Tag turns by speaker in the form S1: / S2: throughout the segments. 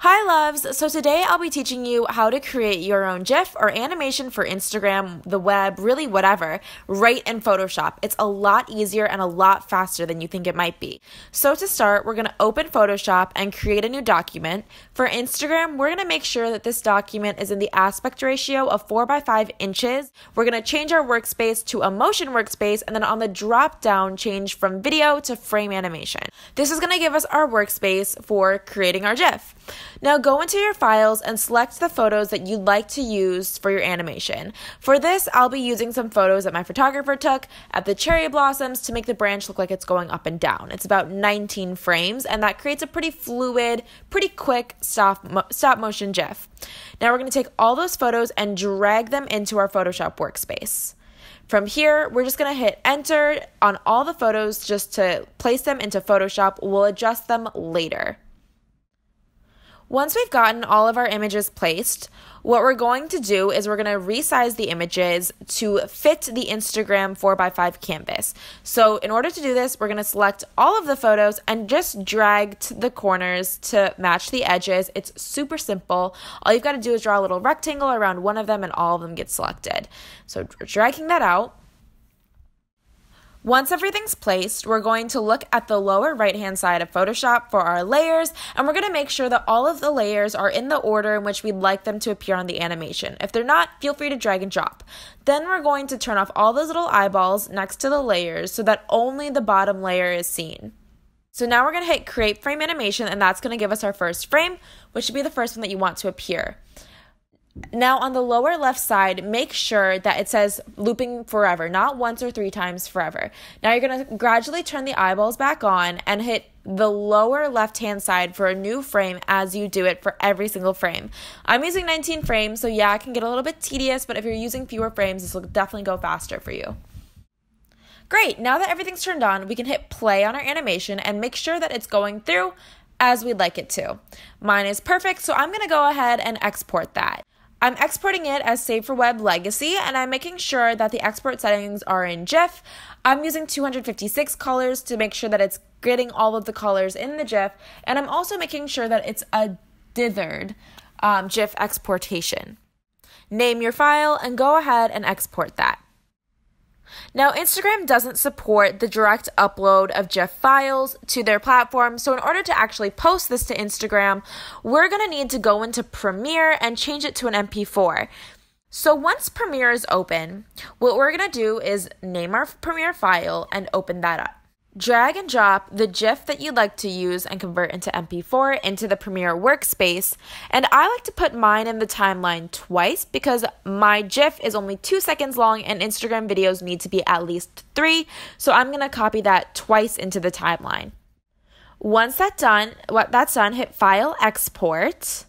S1: Hi loves! So today I'll be teaching you how to create your own GIF or animation for Instagram, the web, really whatever, right in Photoshop. It's a lot easier and a lot faster than you think it might be. So to start, we're going to open Photoshop and create a new document. For Instagram, we're going to make sure that this document is in the aspect ratio of 4 by 5 inches. We're going to change our workspace to a motion workspace, and then on the drop down, change from video to frame animation. This is going to give us our workspace for creating our GIF. Now go into your files and select the photos that you'd like to use for your animation. For this, I'll be using some photos that my photographer took at the cherry blossoms to make the branch look like it's going up and down. It's about 19 frames, and that creates a pretty fluid, pretty quick stop motion GIF. Now we're going to take all those photos and drag them into our Photoshop workspace. From here, we're just going to hit enter on all the photos just to place them into Photoshop. We'll adjust them later. Once we've gotten all of our images placed, what we're going to do is we're going to resize the images to fit the Instagram 4 by 5 canvas. So in order to do this, we're going to select all of the photos and just drag to the corners to match the edges. It's super simple. All you've got to do is draw a little rectangle around one of them and all of them get selected. So dragging that out. Once everything's placed, we're going to look at the lower right-hand side of Photoshop for our layers, and we're going to make sure that all of the layers are in the order in which we'd like them to appear on the animation. If they're not, feel free to drag and drop. Then we're going to turn off all those little eyeballs next to the layers so that only the bottom layer is seen. So now we're going to hit Create Frame Animation, and that's going to give us our first frame, which should be the first one that you want to appear. Now on the lower left side, make sure that it says looping forever, not once or 3 times forever. Now you're going to gradually turn the eyeballs back on and hit the lower left hand side for a new frame as you do it for every single frame. I'm using 19 frames, so yeah, it can get a little bit tedious, but if you're using fewer frames, this will definitely go faster for you. Great, now that everything's turned on, we can hit play on our animation and make sure that it's going through as we'd like it to. Mine is perfect, so I'm going to go ahead and export that. I'm exporting it as Save for Web Legacy, and I'm making sure that the export settings are in GIF. I'm using 256 colors to make sure that it's getting all of the colors in the GIF, and I'm also making sure that it's a dithered GIF exportation. Name your file and go ahead and export that. Now, Instagram doesn't support the direct upload of GIF files to their platform, so in order to actually post this to Instagram, we're going to need to go into Premiere and change it to an MP4. So once Premiere is open, what we're going to do is name our Premiere file and open that up. Drag and drop the GIF that you'd like to use and convert into MP4 into the Premiere workspace. And I like to put mine in the timeline twice because my GIF is only 2 seconds long and Instagram videos need to be at least 3. So I'm going to copy that twice into the timeline. Once that's done, hit File, Export.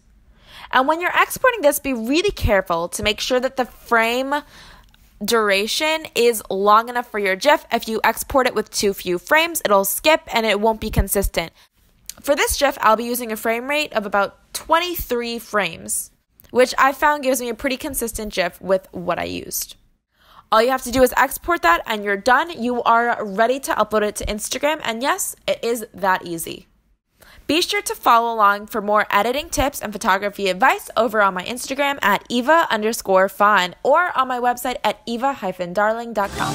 S1: And when you're exporting this, be really careful to make sure that the frame duration is long enough for your GIF. If you export it with too few frames, it'll skip and it won't be consistent. For this GIF, I'll be using a frame rate of about 23 frames, which I found gives me a pretty consistent GIF with what I used. All you have to do is export that and you're done. You are ready to upload it to Instagram, and yes, it is that easy. Be sure to follow along for more editing tips and photography advice over on my Instagram at eva_fawn or on my website at eva-darling.com.